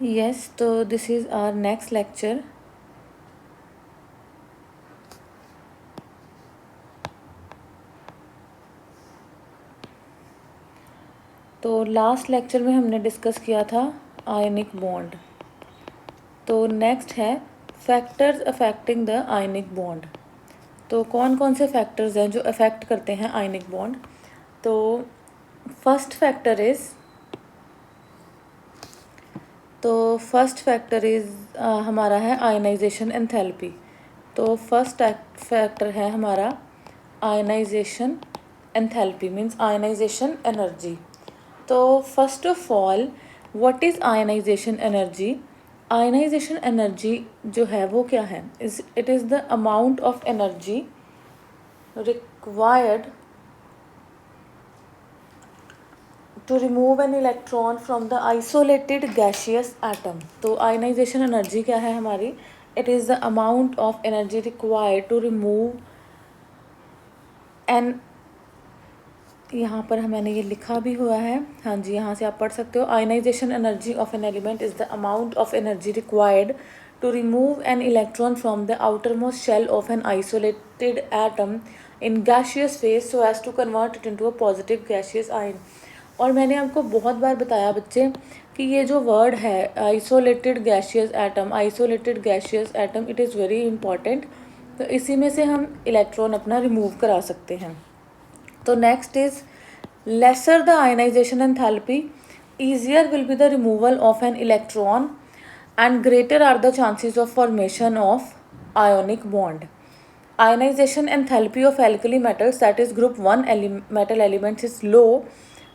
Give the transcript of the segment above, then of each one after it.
Yes, so this is our next lecture. तो last lecture में हमने डिस्कस किया था आयनिक बॉन्ड। तो नेक्स्ट है factors affecting the ionic bond. तो कौन कौन से फैक्टर्स हैं जो अफेक्ट करते हैं आयनिक बॉन्ड। तो फर्स्ट फैक्टर इज़ हमारा है आयनाइजेशन एंथैल्पी। तो फर्स्ट फैक्टर है हमारा ionization enthalpy means ionization energy. तो first of all what is ionization energy. Ionization energy जो है वो क्या है, it is the amount of energy required to remove an electron from the isolated gaseous atom. तो ionization energy क्या है हमारी, it is the amount of energy required to remove N, यहाँ पर मैंने ये लिखा भी हुआ है, हाँ जी यहाँ से आप पढ़ सकते हो। Ionisation energy of an element is the amount of energy required to remove an electron from the outermost shell of an isolated atom in gaseous phase so as to convert it into a positive gaseous ion. और मैंने आपको बहुत बार बताया बच्चे कि ये जो word है isolated gaseous atom, isolated gaseous atom, it is very important. तो इसी में से हम इलेक्ट्रॉन अपना रिमूव करा सकते हैं। तो next is lesser the ionization enthalpy, easier will be the removal of an electron and greater are the chances of formation of ionic bond. Ionization enthalpy of alkali metals, that is group 1 metal elements, is low,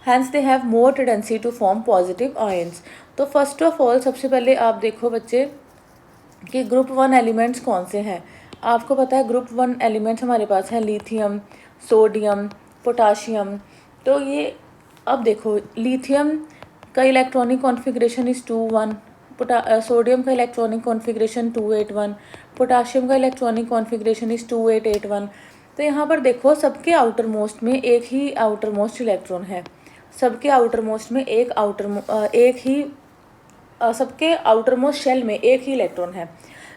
hence they have more tendency to form positive ions. तो first of all सबसे पहले आप देखो बच्चे कि group 1 elements कौन से हैं। आपको पता है ग्रुप 1 एलिमेंट्स हमारे पास हैं लिथियम, सोडियम, पोटाशियम। तो ये अब देखो लिथियम का इलेक्ट्रॉनिक कॉन्फ़िगरेशन इज़ 2 1, सोडियम का इलेक्ट्रॉनिक कॉन्फ़िगरेशन 2 8 1, पोटाशियम का इलेक्ट्रॉनिक कॉन्फ़िगरेशन इज़ 2 8 8 1। तो यहाँ पर देखो सबके आउटर मोस्ट में एक ही आउटर मोस्ट इलेक्ट्रॉन है, सबके आउटर मोस्ट में एक ही सबके आउटर मोस्ट शेल में एक ही इलेक्ट्रॉन है।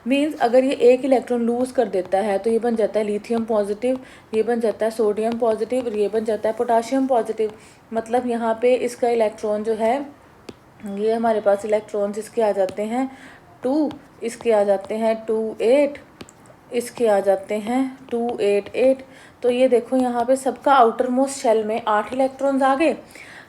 मीन्स अगर ये एक इलेक्ट्रॉन लूज़ कर देता है तो ये बन जाता है लिथियम पॉजिटिव, ये बन जाता है सोडियम पॉजिटिव, ये बन जाता है पोटाशियम पॉजिटिव। मतलब यहाँ पे इसका इलेक्ट्रॉन जो है, ये हमारे पास इलेक्ट्रॉन्स इसके आ जाते हैं 2, इसके आ जाते हैं 2 8, इसके आ जाते हैं 2 8 8। तो ये देखो यहाँ पे सबका आउटर मोस्ट शेल में 8 इलेक्ट्रॉन्स आ गए।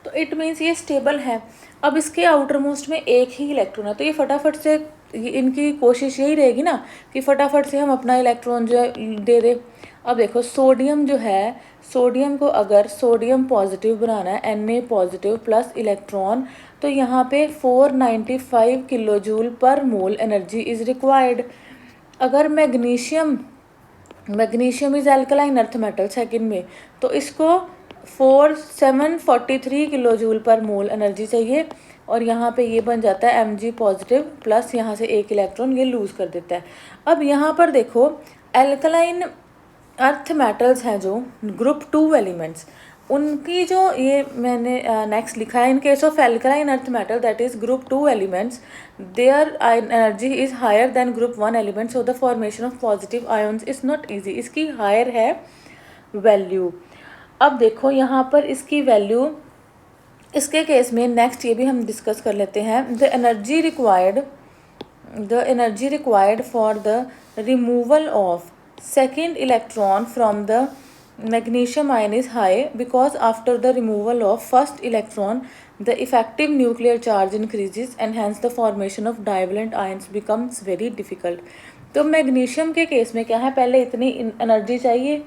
तो इट मीन्स ये स्टेबल है। अब इसके आउटर मोस्ट में एक ही इलेक्ट्रॉन है, तो ये फटाफट से इनकी कोशिश यही रहेगी ना कि फटाफट से हम अपना इलेक्ट्रॉन जो है दे दे। अब देखो सोडियम जो है, सोडियम को अगर सोडियम पॉजिटिव बनाना है Na पॉजिटिव प्लस इलेक्ट्रॉन, तो यहाँ पे 495 kilo joule per mole energy is required. अगर magnesium, magnesium is alkaline earth metal second में, तो इसको 743 kilo joule per mole energy चाहिए। और यहाँ पे ये बन जाता है Mg पॉजिटिव प्लस यहाँ से एक इलेक्ट्रॉन ये लूज़ कर देता है। अब यहाँ पर देखो एल्कलाइन अर्थ मेटल्स हैं जो ग्रुप 2 एलिमेंट्स, उनकी जो ये मैंने नेक्स्ट लिखा है, in case of alkaline earth metal that is group 2 elements their energy is higher than group 1 element, so the formation of positive ions is not easy. इसकी higher है वैल्यू। अब देखो यहाँ पर इसकी वैल्यू, इसके केस में नेक्स्ट ये भी हम डिस्कस कर लेते हैं। The energy required for the removal of second electron from the magnesium ion is high because after the removal of first electron the effective nuclear charge increases and hence the formation of divalent ions becomes very difficult. तो magnesium के case में क्या है, पहले इतनी energy चाहिए।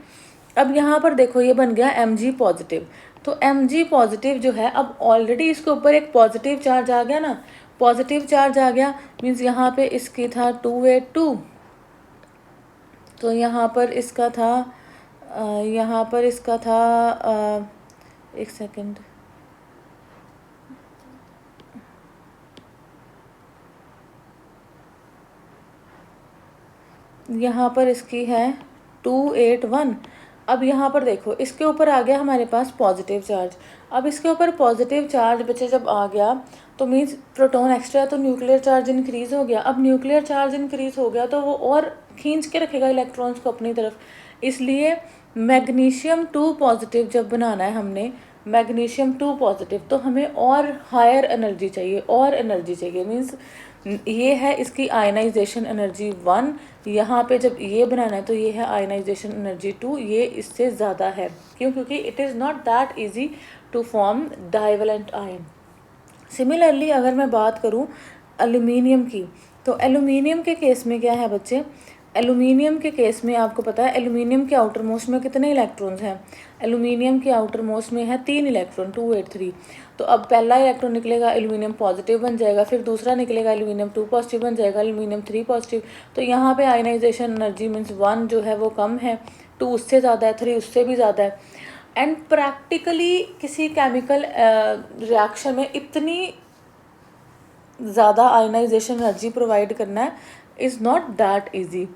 अब यहाँ पर देखो ये बन गया Mg पॉजिटिव। तो Mg पॉजिटिव जो है, अब ऑलरेडी इसके ऊपर एक पॉजिटिव चार्ज आ गया ना, पॉजिटिव चार्ज आ गया मीन्स यहाँ पे इसकी था 282, तो यहाँ पर इसका था एक सेकंड, यहाँ पर इसकी है 281। अब यहाँ पर देखो, इसके ऊपर आ गया हमारे पास पॉजिटिव चार्ज। अब इसके ऊपर पॉजिटिव चार्ज बच्चे जब आ गया तो मीन्स प्रोटॉन एक्स्ट्रा, तो न्यूक्लियर चार्ज इंक्रीज हो गया। अब न्यूक्लियर चार्ज इंक्रीज हो गया तो वो और खींच के रखेगा इलेक्ट्रॉन्स को अपनी तरफ, इसलिए मैग्नीशियम 2 पॉजिटिव जब बनाना है हमने, मैग्नीशियम 2 पॉजिटिव, तो हमें और हायर एनर्जी चाहिए, और एनर्जी चाहिए। मीन्स ये है इसकी आयनाइजेशन एनर्जी 1, यहाँ पे जब ये बनाना है तो ये है आयनाइजेशन एनर्जी 2, ये इससे ज़्यादा है। क्यों? क्योंकि it is not that easy to form divalent ion. Similarly अगर मैं बात करूँ एल्यूमिनियम की, तो एल्यूमिनियम के केस में क्या है बच्चे, एल्यूमिनियम के केस में आपको पता है एल्यूमिनियम के आउटर मोस्ट में कितने इलेक्ट्रॉन्स हैं? एल्यूमिनियम के आउटर मोस्ट में है 3 इलेक्ट्रॉन, 2 8 3। तो अब पहला इलेक्ट्रॉन निकलेगा एल्यूमिनियम पॉजिटिव बन जाएगा, फिर दूसरा निकलेगा एल्यूमिनियम 2 पॉजिटिव बन जाएगा, एल्यूमिनियम 3 पॉजिटिव। तो यहाँ पे आयनाइजेशन एनर्जी मीन्स 1 जो है वो कम है, 2 उससे ज़्यादा है, 3 उससे भी ज़्यादा है। एंड प्रैक्टिकली किसी केमिकल रिएक्शन में इतनी ज़्यादा आयनाइजेशन एनर्जी प्रोवाइड करना है इज़ नॉट दैट ईजी।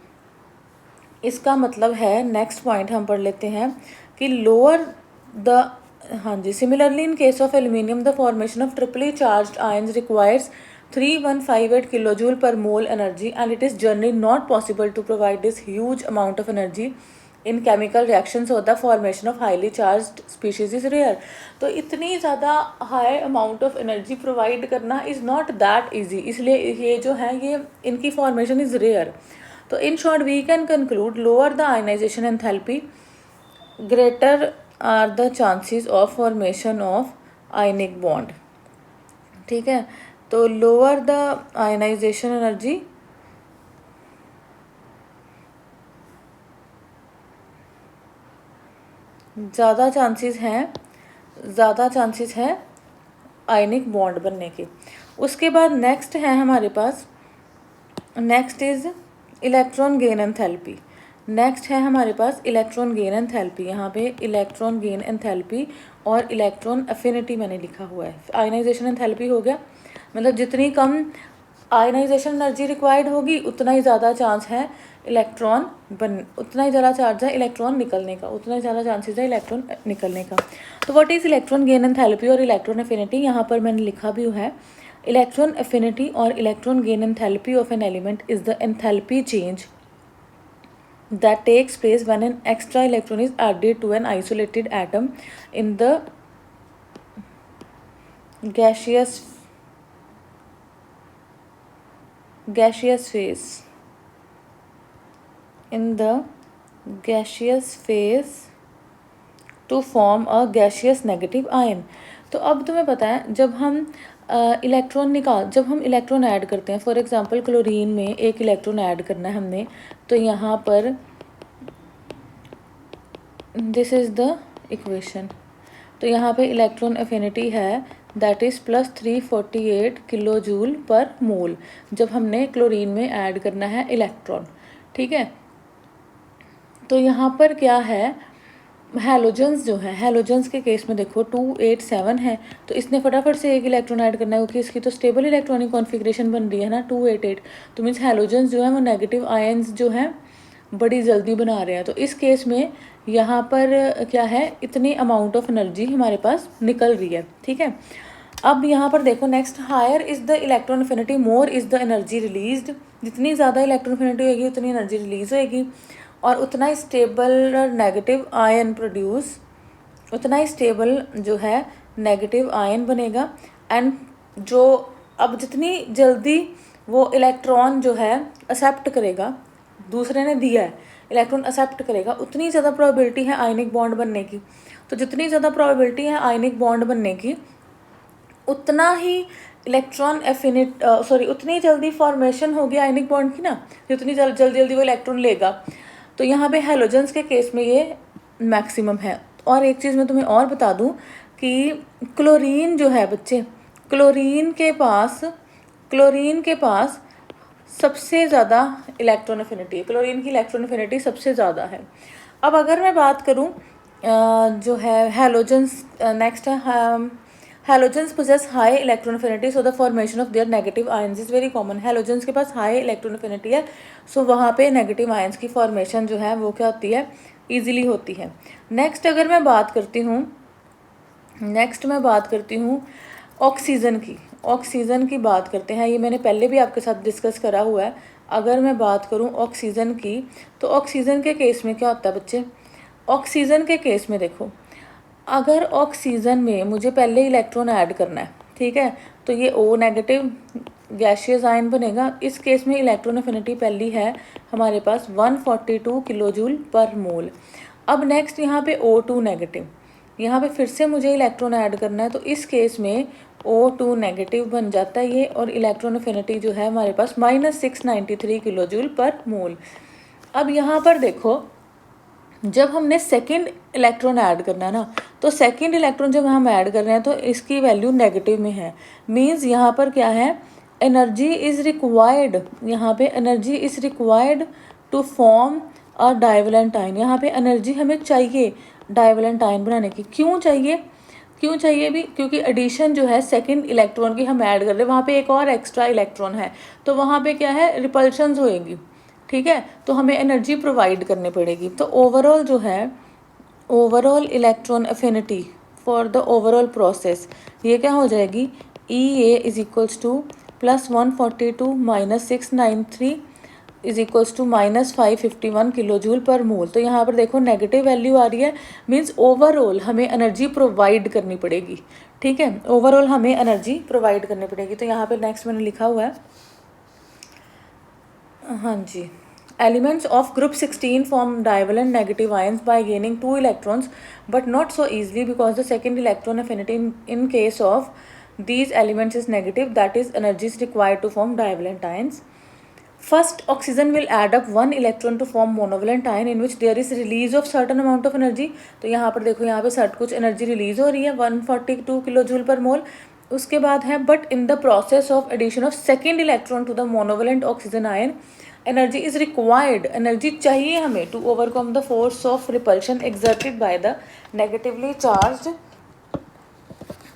इसका मतलब है, नेक्स्ट पॉइंट हम पढ़ लेते हैं कि लोअर द, हाँ जी, similarly in case of aluminium the formation of triply charged ions requires 3158 kilojoule per mole energy and it is generally not possible to provide this huge amount of energy in chemical reactions और the formation of highly charged species is rare. तो इतनी ज़्यादा high amount of energy provide करना is not that easy, इसलिए ये जो है ये इनकी फॉर्मेशन इज़ रेयर। तो in short we can conclude lower the ionization enthalpy greater are the chances of formation of ionic bond. ठीक है, तो लोअर द आयनाइजेशन एनर्जी ज़्यादा चांसेस हैं आयनिक बॉन्ड बनने के। उसके बाद नेक्स्ट है हमारे पास, next is electron gain enthalpy. Next है हमारे पास इलेक्ट्रॉन गेन एंथैल्पी। यहाँ पे इलेक्ट्रॉन गेन एंथैल्पी और इलेक्ट्रॉन एफिनिटी मैंने लिखा हुआ है। आयनाइजेशन एंथैल्पी हो गया, मतलब जितनी कम आयनाइजेशन एनर्जी रिक्वायर्ड होगी उतना ही ज़्यादा चांस है इलेक्ट्रॉन उतना ही ज़्यादा चार्ज है इलेक्ट्रॉन निकलने का, उतना ही ज़्यादा चांसेस है इलेक्ट्रॉन निकलने का। तो what is electron gain enthalpy और इलेक्ट्रॉन एफिनिटी? यहाँ पर मैंने लिखा भी है, इलेक्ट्रॉन एफिनिटी और electron gain enthalpy of an element is the enthalpy change that takes place when an extra electron is added to an isolated atom in the gaseous phase, in the gaseous phase to form a gaseous negative ion। तो अब तुम्हें पता है जब हम जब हम electron add करते हैं, फॉर एग्जांपल क्लोरीन में एक इलेक्ट्रॉन ऐड करना है हमने, तो यहाँ पर दिस इज़ द इक्वेशन। तो यहाँ पे इलेक्ट्रॉन एफिनिटी है that is +348 kilo joule per mole जब हमने क्लोरीन में ऐड करना है इलेक्ट्रॉन। ठीक है, तो यहाँ पर क्या है, हैलोजेंस जो है, हैलोजेंस के केस में देखो 287 है, तो इसने फटाफट से एक इलेक्ट्रॉन ऐड करना है क्योंकि इसकी तो स्टेबल इलेक्ट्रॉनिक कॉन्फ़िगरेशन बन रही है ना 288। तो मीन्स हैलोजेंस जो है वो नेगेटिव आयंस जो है बड़ी जल्दी बना रहे हैं। तो इस केस में यहाँ पर क्या है, इतनी अमाउंट ऑफ एनर्जी हमारे पास निकल रही है। ठीक है, अब यहाँ पर देखो next, higher is the electron affinity more is the energy released. जितनी ज़्यादा इलेक्ट्रॉन एफिनिटी होगी उतनी एनर्जी रिलीज होगी और उतना ही स्टेबल नेगेटिव आयन प्रोड्यूस, उतना ही स्टेबल जो है नेगेटिव आयन बनेगा। एंड जो अब जितनी जल्दी वो इलेक्ट्रॉन जो है एक्सेप्ट करेगा, दूसरे ने दिया है इलेक्ट्रॉन एक्सेप्ट करेगा, उतनी ज़्यादा प्रोबेबिलिटी है आयनिक बॉन्ड बनने की। तो जितनी ज़्यादा प्रोबेबिलिटी है आयनिक बॉन्ड बनने की उतना ही इलेक्ट्रॉन उतनी जल्दी फॉर्मेशन होगी आयनिक बॉन्ड की ना, जितनी जल्दी वो इलेक्ट्रॉन लेगा। तो यहाँ पे हैलोजेंस के केस में ये मैक्सिमम है। और एक चीज़ मैं तुम्हें और बता दूँ कि क्लोरीन जो है बच्चे, क्लोरीन के पास सबसे ज़्यादा इलेक्ट्रॉन एफिनिटी है, क्लोरीन की इलेक्ट्रॉन एफिनिटी सबसे ज़्यादा है। अब अगर मैं बात करूँ जो है हैलोजेंस, नेक्स्ट है halogens possess high electron affinity so the formation of their negative ions is very common. Halogens के पास हाई इलेक्ट्रॉन एफिनिटी है, सो वहाँ पे नेगेटिव आयंस की फॉर्मेशन जो है वो क्या होती है, ईजिली होती है। नेक्स्ट अगर मैं बात करती हूँ ऑक्सीजन की। ऑक्सीजन की बात करते हैं, ये मैंने पहले भी आपके साथ डिस्कस करा हुआ है। अगर मैं बात करूँ ऑक्सीजन की, तो ऑक्सीजन के केस में क्या होता है बच्चे, ऑक्सीजन के केस में देखो, अगर ऑक्सीजन में मुझे पहले इलेक्ट्रॉन ऐड करना है, ठीक है, तो ये O नेगेटिव गैशियस आयन बनेगा। इस केस में इलेक्ट्रॉन एफिनिटी पहली है हमारे पास 142 किलोजूल पर मोल। अब नेक्स्ट यहाँ पे O2 नेगेटिव, यहाँ पे फिर से मुझे इलेक्ट्रॉन ऐड करना है, तो इस केस में O2 नेगेटिव बन जाता है ये, और इलेक्ट्रॉन एफिनिटी जो है हमारे पास -693 किलोजूल पर मोल। अब यहाँ पर देखो, जब हमने सेकंड इलेक्ट्रॉन ऐड करना है ना, तो सेकंड इलेक्ट्रॉन जब हम ऐड कर रहे हैं तो इसकी वैल्यू नेगेटिव में है। मींस यहाँ पर क्या है, एनर्जी इज़ रिक्वायर्ड, यहाँ पे energy is required to form a divalent ion. यहाँ पे एनर्जी हमें चाहिए डाइवलेंट आयन बनाने की। क्यों चाहिए भी, क्योंकि एडिशन जो है सेकंड इलेक्ट्रॉन की हम ऐड कर रहे हैं, वहाँ पे एक और एक्स्ट्रा इलेक्ट्रॉन है, तो वहाँ पे क्या है, रिपल्शंस होएगी, ठीक है, तो हमें एनर्जी प्रोवाइड करनी पड़ेगी। तो ओवरऑल जो है, overall electron affinity for the overall process, ये क्या हो जाएगी, EA is equals to +142 -693 is equals to -551 kilojoule per mole. तो यहाँ पर देखो नेगेटिव वैल्यू आ रही है, मीन्स ओवरऑल हमें एनर्जी प्रोवाइड करनी पड़ेगी, ठीक है, ओवरऑल हमें एनर्जी प्रोवाइड करनी पड़ेगी। तो यहाँ पर नेक्स्ट मैंने लिखा हुआ है, हाँ जी, elements of group 16 form divalent negative ions by gaining 2 electrons, but not so easily because the second electron affinity in case of these elements is negative, that is energy is required to form divalent ions. First, oxygen will add up 1 electron to form monovalent ion in which there is release of certain amount of energy. तो यहाँ पर देखो, यहाँ पे shirt कुछ energy release हो रही है 142 किलोजूल पर मोल। उसके बाद है, but in the process of addition of second electron to the monovalent oxygen ion, energy is required, energy चाहिए हमें to overcome the force of repulsion exerted by the negatively charged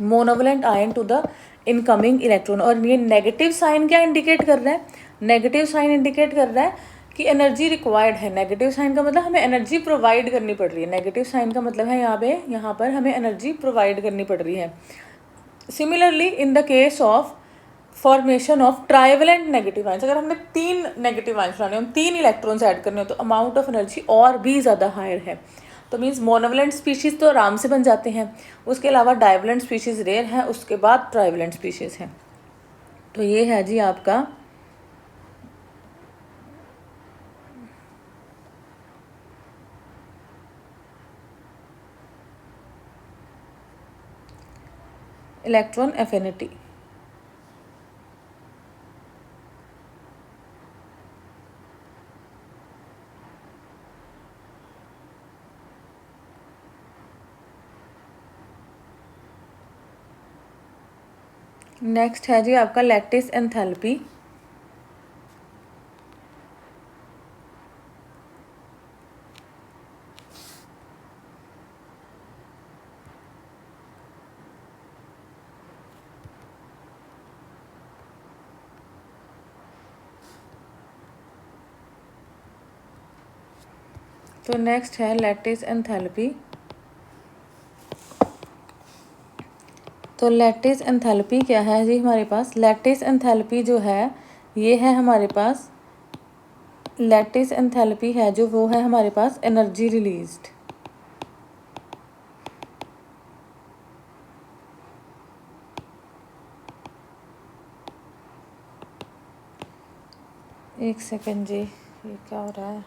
monovalent ion to the incoming electron. और ये negative sign क्या indicate कर रहा है, negative sign indicate कर रहा है कि एनर्जी रिक्वायर्ड है। नेगेटिव साइन का मतलब हमें एनर्जी प्रोवाइड करनी पड़ रही है, नेगेटिव साइन का मतलब है यहाँ पर हमें एनर्जी प्रोवाइड करनी पड़ रही है। Similarly in the case of formation of trivalent negative ions, अगर हमने 3 नेगेटिव आयंस बनाने हो, 3 इलेक्ट्रॉन्स ऐड करने हो, तो अमाउंट ऑफ एनर्जी और भी ज़्यादा हायर है। तो मीन्स मोनोवेलेंट स्पीशीज़ तो आराम से बन जाते हैं, उसके अलावा डाइवेलेंट स्पीशीज़ रेयर है, उसके बाद ट्राइवेलेंट स्पीशीज़ हैं। तो ये है जी आपका इलेक्ट्रॉन एफिनिटी। नेक्स्ट है जी आपका लैटिस एंथैल्पी। तो नेक्स्ट है लैटिस एंथैल्पी। तो लैटिस एंथैल्पी क्या है जी हमारे पास, लैटिस एंथैल्पी जो है ये है हमारे पास, लैटिस एंथैल्पी है जो वो है हमारे पास एनर्जी रिलीज्ड। एक सेकंड जी, ये क्या हो रहा है,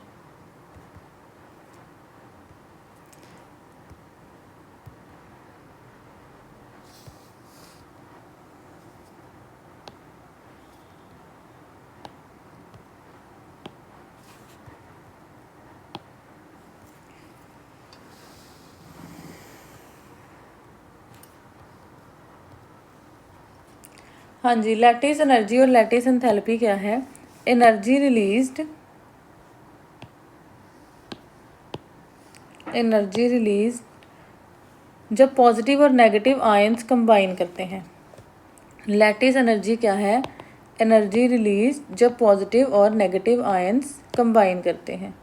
हाँ जी, लैटिस एनर्जी और लैटिस एंथैल्पी क्या है, एनर्जी रिलीज्ड, एनर्जी रिलीज जब पॉजिटिव और नेगेटिव आयंस कंबाइन करते हैं। लैटिस एनर्जी क्या है, एनर्जी रिलीज जब पॉजिटिव और नेगेटिव आयंस कंबाइन करते हैं,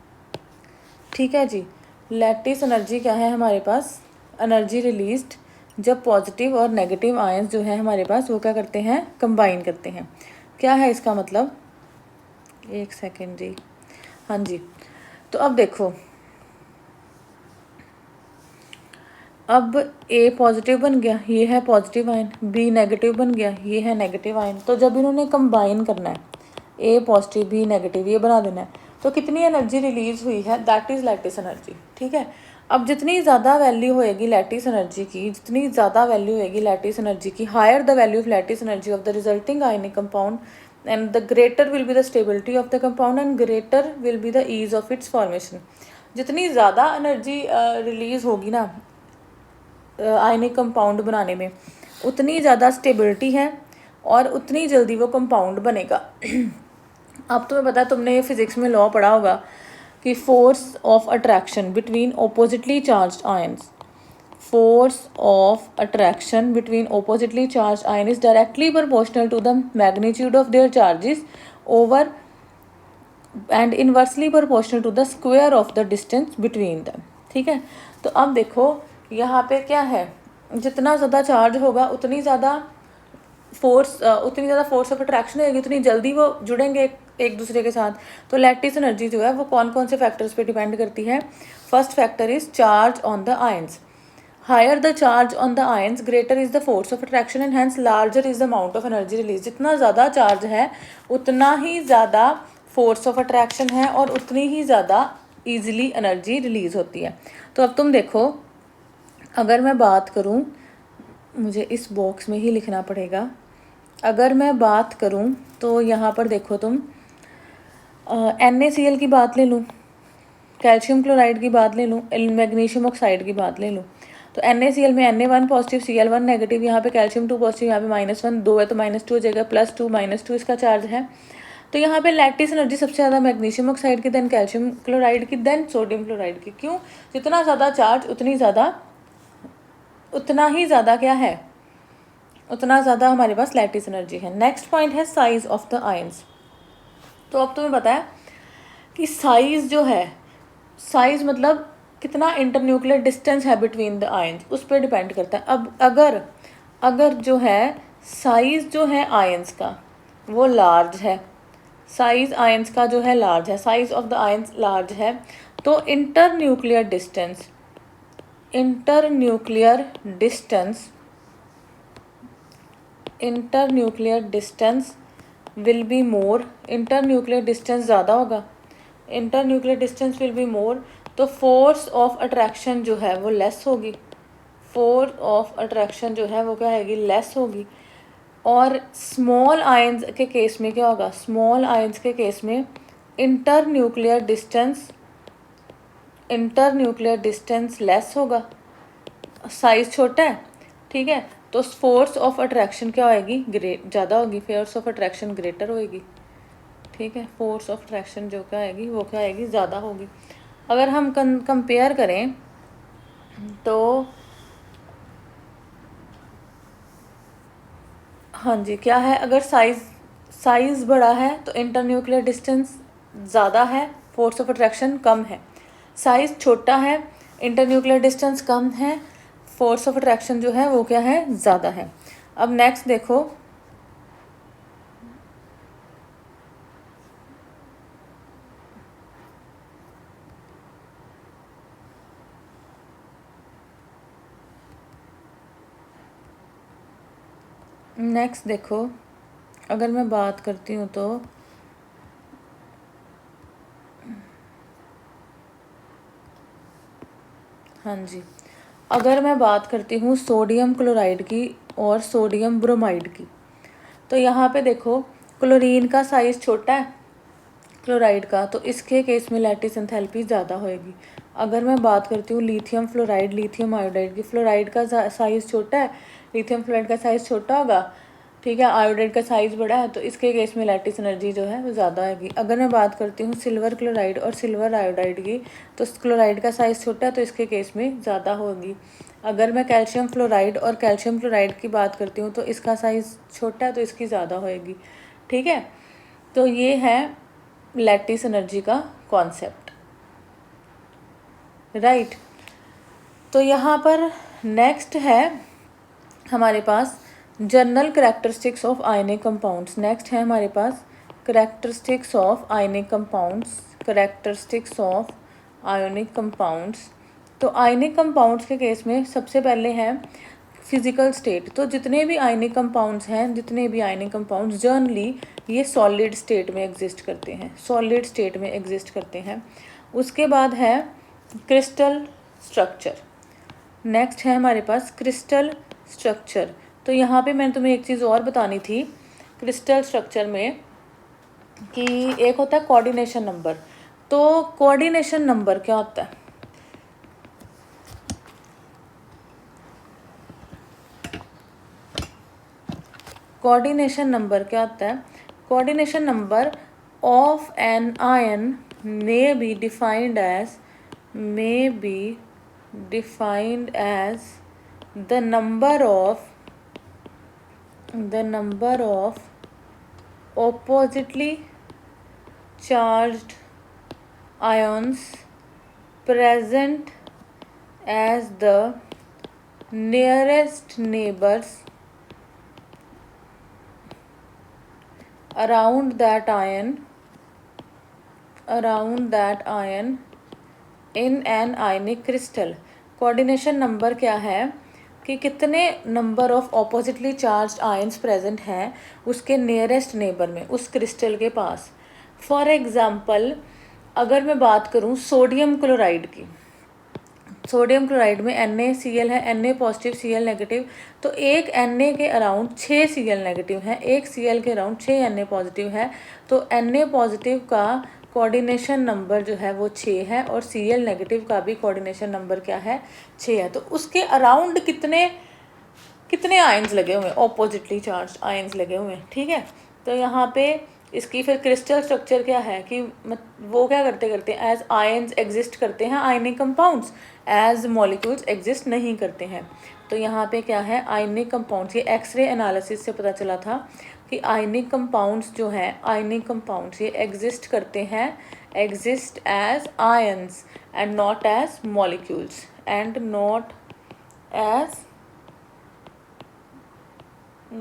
ठीक है जी। लैटिस एनर्जी क्या है हमारे पास? एनर्जी रिलीज्ड जब पॉजिटिव और नेगेटिव आयंस जो है हमारे पास वो क्या करते हैं? कंबाइन करते हैं। क्या है इसका मतलब? एक सेकेंड जी। हाँ जी, तो अब देखो, अब ए पॉजिटिव बन गया, ये है पॉजिटिव आयन, बी नेगेटिव बन गया, ये है नेगेटिव आयन। तो जब इन्होंने कंबाइन करना है, ए पॉजिटिव बी नेगेटिव, ये बना देना है, तो कितनी एनर्जी रिलीज हुई है? That is lattice energy. ठीक है, अब जितनी ज़्यादा वैल्यू होएगी लैटिस एनर्जी की, जितनी ज़्यादा वैल्यू होएगी लैटिस एनर्जी की, higher the value of lattice energy of the resulting ionic compound and the greater will be the stability of the compound and greater will be the ease of its formation। जितनी ज़्यादा energy release होगी ना ionic compound बनाने में, उतनी ज़्यादा stability है और उतनी जल्दी वो कंपाउंड बनेगा। अब तुम्हें पता है, तुमने ये फिजिक्स में लॉ पढ़ा होगा कि force of attraction between oppositely charged ions, force of attraction between oppositely charged ion is directly proportional to the magnitude of their charges over and inversely proportional to the square of the distance between them। ठीक है, तो अब देखो यहाँ पे क्या है, जितना ज़्यादा चार्ज होगा उतनी ज़्यादा फोर्स ऑफ अट्रैक्शन होगी, उतनी जल्दी वो जुड़ेंगे एक दूसरे के साथ। तो लैटिस एनर्जी जो है वो कौन कौन से फैक्टर्स पे डिपेंड करती है? First factor is charge on the ions. Higher the charge on the ions, greater is the force of attraction and hence larger is the amount of energy released। जितना ज़्यादा चार्ज है उतना ही ज़्यादा force of attraction है और उतनी ही ज़्यादा easily energy release होती है। तो अब तुम देखो, अगर मैं बात करूँ, मुझे इस बॉक्स में ही लिखना पड़ेगा, अगर मैं बात करूँ तो यहाँ पर देखो तुम, NaCl की बात ले लूँ, कैल्शियम क्लोराइड की बात ले लूँ, मैग्नीशियम ऑक्साइड की बात ले लूँ, तो NaCl में Na1 पॉजिटिव, Cl1 नेगेटिव, यहाँ पे कैल्शियम 2 पॉजिटिव, यहाँ पे -1, 2 है तो -2 हो जाएगा, +2 -2 इसका चार्ज है। तो यहाँ पे लैटिस एनर्जी सबसे ज़्यादा मैग्नीशियम ऑक्साइड की, देन कैल्शियम क्लोराइड की, देन सोडियम क्लोराइड की। क्यों? जितना ज़्यादा चार्ज उतना ही ज़्यादा क्या है, उतना ज़्यादा हमारे पास लैटिस एनर्जी है। नेक्स्ट पॉइंट है साइज ऑफ द आयंस। तो अब तुम्हें पता है कि साइज जो है, साइज मतलब कितना इंटरन्यूक्लियर डिस्टेंस है बिटवीन द आयंस, उस पर डिपेंड करता है। अब अगर जो है साइज जो है आयंस का वो लार्ज है, साइज आयंस का जो है लार्ज है, size of the ions large है, तो internuclear distance will be more, internuclear distance ज़्यादा होगा, internuclear distance will be more, तो फोर्स ऑफ अट्रैक्शन जो है वो लेस होगी, फोर्स ऑफ अट्रैक्शन जो है वो क्या आएगी? लेस होगी। और स्मॉल आयंस के केस में क्या होगा? स्मॉल आयंस के केस में इंटरन्यूक्लियर डिस्टेंस लेस होगा, साइज छोटा है। ठीक है, तो फोर्स ऑफ अट्रैक्शन क्या होगी? ज़्यादा होगी, फोर्स ऑफ अट्रैक्शन ग्रेटर होगी। ठीक है, फोर्स ऑफ अट्रैक्शन जो क्या आएगी वो क्या आएगी? ज़्यादा होगी। अगर हम कंपेयर करें तो हाँ जी, क्या है, अगर साइज बड़ा है तो इंटरन्यूक्लियर डिस्टेंस ज़्यादा है, फोर्स ऑफ अट्रैक्शन कम है। साइज छोटा है, इंटरन्यूक्लियर डिस्टेंस कम है, फोर्स ऑफ अट्रैक्शन जो है वो क्या है? ज़्यादा है। अब नेक्स्ट देखो, अगर मैं बात करती हूँ तो हाँ जी, अगर मैं बात करती हूँ सोडियम क्लोराइड की और सोडियम ब्रोमाइड की, तो यहाँ पे देखो क्लोरीन का साइज़ छोटा है क्लोराइड का, तो इसके केस में लैटिस एंथैल्पी ज़्यादा होएगी। अगर मैं बात करती हूँ लिथियम फ्लोराइड, लिथियम आयोडाइड की, फ्लोराइड का साइज़ छोटा है, लिथियम फ्लोराइड का साइज़ छोटा होगा, ठीक है, आयोडाइड का साइज़ बड़ा है, तो इसके केस में लैटिस एनर्जी जो है वो ज़्यादा आएगी। अगर मैं बात करती हूँ सिल्वर क्लोराइड और सिल्वर आयोडाइड की, तो क्लोराइड का साइज़ छोटा है, तो इसके केस में ज़्यादा होगी। अगर मैं कैल्शियम फ्लोराइड और कैल्शियम क्लोराइड की बात करती हूँ तो इसका साइज़ छोटा है, तो इसकी ज़्यादा होएगी। ठीक है, तो ये है लैटिस एनर्जी का कॉन्सेप्ट। राइट। तो यहाँ पर नेक्स्ट है हमारे पास general characteristics of ionic compounds. Next है हमारे पास characteristics of ionic compounds, characteristics of ionic compounds. तो आयनिक कंपाउंड्स के केस में सबसे पहले है फिजिकल स्टेट। तो जितने भी आयनिक कंपाउंड्स हैं, जितने भी आयनिक कंपाउंड्स जनरली ये सॉलिड स्टेट में एग्जिस्ट करते हैं, सॉलिड स्टेट में एग्जिस्ट करते हैं। उसके बाद है क्रिस्टल स्ट्रक्चर। नेक्स्ट है हमारे पास क्रिस्टल स्ट्रक्चर। तो यहाँ पे मैंने तुम्हें एक चीज़ और बतानी थी क्रिस्टल स्ट्रक्चर में कि एक होता है कोऑर्डिनेशन नंबर। तो कोऑर्डिनेशन नंबर क्या होता है? कोऑर्डिनेशन नंबर क्या होता है? Coordination number of an ion may be defined as the number of oppositely charged ions present as the nearest neighbors around that ion in an ionic crystal। Coordination number क्या है कि कितने number of oppositely charged ions present हैं उसके nearest neighbour में, उस crystal के पास। For example अगर मैं बात करूं सोडियम क्लोराइड की, सोडियम क्लोराइड में NaCl है, Na पॉजिटिव Cl नेगेटिव। तो एक Na के अराउंड 6 Cl नेगेटिव है, एक Cl के अराउंड 6 Na पॉजिटिव है। तो Na पॉजिटिव का कोऑर्डिनेशन नंबर जो है वो 6 है और Cl नेगेटिव का भी कोऑर्डिनेशन नंबर क्या है? 6 है। तो उसके अराउंड कितने आयंस लगे हुए हैं? ऑपोजिटली चार्ज आयंस लगे हुए हैं, ठीक है। तो यहाँ पे इसकी फिर क्रिस्टल स्ट्रक्चर क्या है कि वो क्या करते हैं एज आयंस एग्जिस्ट करते हैं ionic compounds, as molecules exist नहीं करते हैं। तो यहाँ पे क्या है आयनिक कंपाउंड्स, ये एक्सरे एनालिसिस से पता चला था कि आयनिक कंपाउंड्स जो हैं, आयनिक कंपाउंड्स ये एग्जिस्ट करते हैं, exist as ions and not as molecules, and not as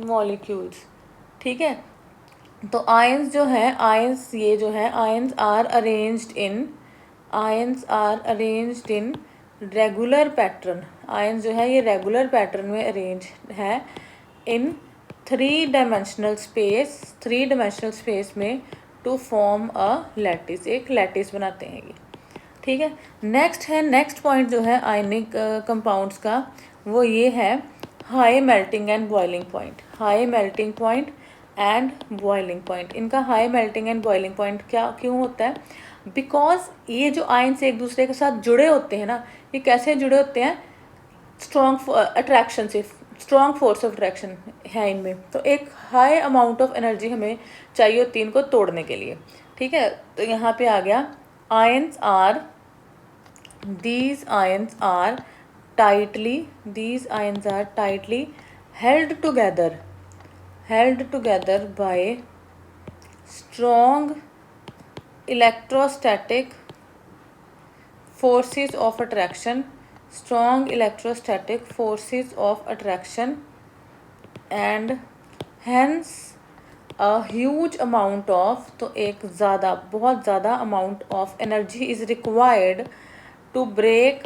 molecules, ठीक है। तो आयंस जो है, आयंस ये जो है ions are arranged in regular pattern. Ions जो है ये रेगुलर पैटर्न में अरेंज है इन 3 डायमेंशनल स्पेस में टू फॉर्म अ लैटिस, एक लैटिस बनाते हैं ये, ठीक है। नेक्स्ट पॉइंट जो है आयनिक कंपाउंड्स का वो ये है high melting and boiling point. High melting point and boiling point, इनका high melting and boiling point क्यों होता है? बिकॉज ये जो आयंस एक दूसरे के साथ जुड़े होते हैं ना, ये कैसे जुड़े होते हैं? स्ट्रॉन्ग अट्रैक्शन से, स्ट्रॉन्ग फोर्स ऑफ अट्रैक्शन है इनमें। तो एक हाई अमाउंट ऑफ एनर्जी हमें चाहिए होती है इनको तोड़ने के लिए, ठीक है। तो यहाँ पे आ गया these ions are tightly held together by strong electrostatic forces of attraction, and hence a huge amount of, तो एक बहुत ज़्यादा amount of energy is required to break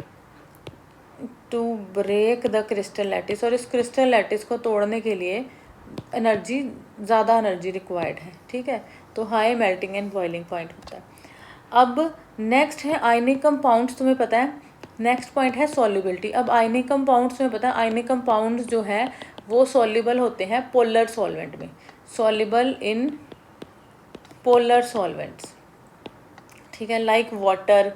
the crystal lattice. और इस क्रिस्टल लैटिस को तोड़ने के लिए ज़्यादा एनर्जी रिक्वायर्ड है, ठीक है। तो high melting and boiling point होता है। अब नेक्स्ट है आयनिक कंपाउंड्स, तुम्हें पता है नेक्स्ट पॉइंट है सॉल्युबिलिटी। अब आयनिक कंपाउंड्स में पता है आयनिक कंपाउंड्स जो है वो सॉल्युबल होते हैं पोलर सॉल्वेंट में, सॉल्युबल इन पोलर सॉल्वेंट्स, ठीक है। लाइक वाटर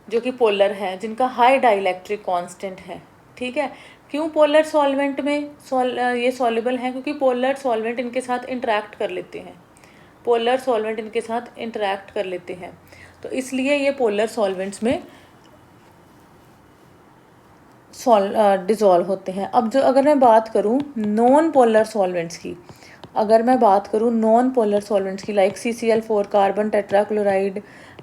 जो कि पोलर है, जिनका हाई डाइलेक्ट्रिक कांस्टेंट है, ठीक है। क्यों पोलर सॉल्वेंट में ये सॉल्युबल है? क्योंकि पोलर सॉल्वेंट इनके साथ इंटरेक्ट कर लेते हैं, तो इसलिए ये पोलर सॉल्वेंट्स में डिज़ोल्व होते हैं। अब जो अगर मैं बात करूँ नॉन पोलर सॉल्वेंट्स की, like CCl4 carbon tetrachloride,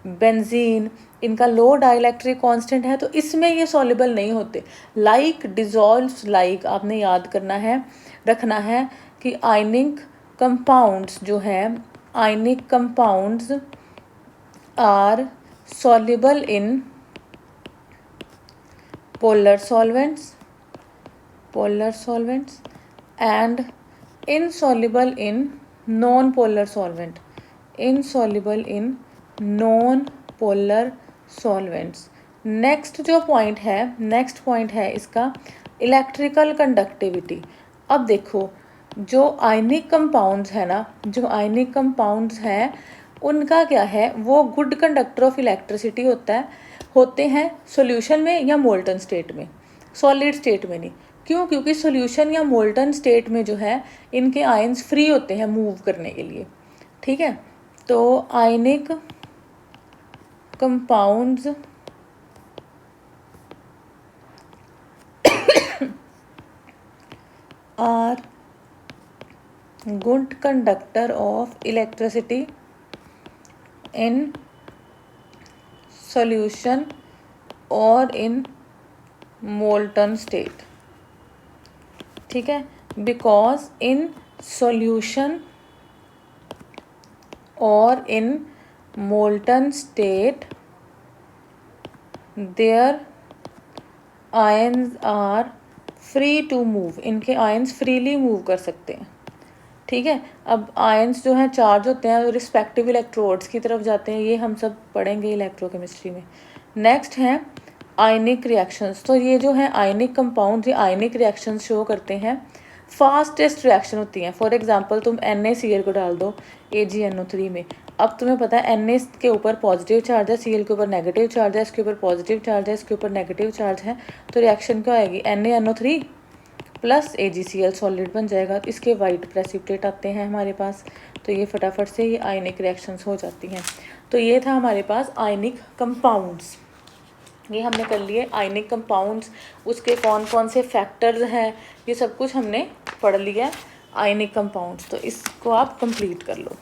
benzene, इनका लो डाइलेक्ट्रिक कांस्टेंट है, तो इसमें ये सॉल्युबल नहीं होते। लाइक डिजॉल्व्स लाइक, आपने याद करना है, रखना है कि आयनिक कंपाउंड्स जो है, ionic compounds are soluble in polar solvents and insoluble in non-polar solvent, insoluble in non-polar solvents। Next जो पॉइंट है, नेक्स्ट पॉइंट है इसका इलेक्ट्रिकल कंडक्टिविटी। अब देखो जो आयनिक कंपाउंड्स है ना, जो आयनिक कंपाउंड्स हैं उनका क्या है, वो गुड कंडक्टर ऑफ इलेक्ट्रिसिटी होते हैं सॉल्यूशन में या मोल्टन स्टेट में, सॉलिड स्टेट में नहीं। क्यों? क्योंकि सॉल्यूशन या मोल्टन स्टेट में जो है इनके आयंस फ्री होते हैं मूव करने के लिए। ठीक है, तो ionic compounds are good conductor of electricity in solution or in molten state। ठीक है, because in solution or in molten state their ions are free to move, इनके आयंस फ्रीली मूव कर सकते हैं। ठीक है, अब आयंस जो हैं चार्ज होते हैं रिस्पेक्टिव इलेक्ट्रोड्स की तरफ जाते हैं, ये हम सब पढ़ेंगे इलेक्ट्रोकेमिस्ट्री में। नेक्स्ट हैं आयनिक रिएक्शंस। तो ये जो है आयनिक कंपाउंड, ये आयनिक रिएक्शंस शो करते हैं, फास्टेस्ट रिएक्शन होती हैं। फॉर एग्जांपल तुम NaCl को डाल दो AgNO3 में, अब तुम्हें पता है Na के ऊपर पॉजिटिव चार्ज है, Cl के ऊपर नेगेटिव चार्ज है, इसके ऊपर पॉजिटिव चार्ज है, इसके ऊपर नेगेटिव चार्ज है, तो रिएक्शन क्या आएगी, NaNO3 प्लस AgCl सॉलिड बन जाएगा। तो इसके वाइट प्रेसिपिटेट आते हैं हमारे पास, तो ये फटाफट से ये आयनिक रिएक्शंस हो जाती हैं। तो ये था हमारे पास आयनिक कंपाउंड्स, ये हमने कर लिए आयनिक कंपाउंड्स, उसके कौन कौन से फैक्टर्स हैं, ये सब कुछ हमने पढ़ लिया आयनिक कंपाउंड्स। तो इसको आप कंप्लीट कर लो।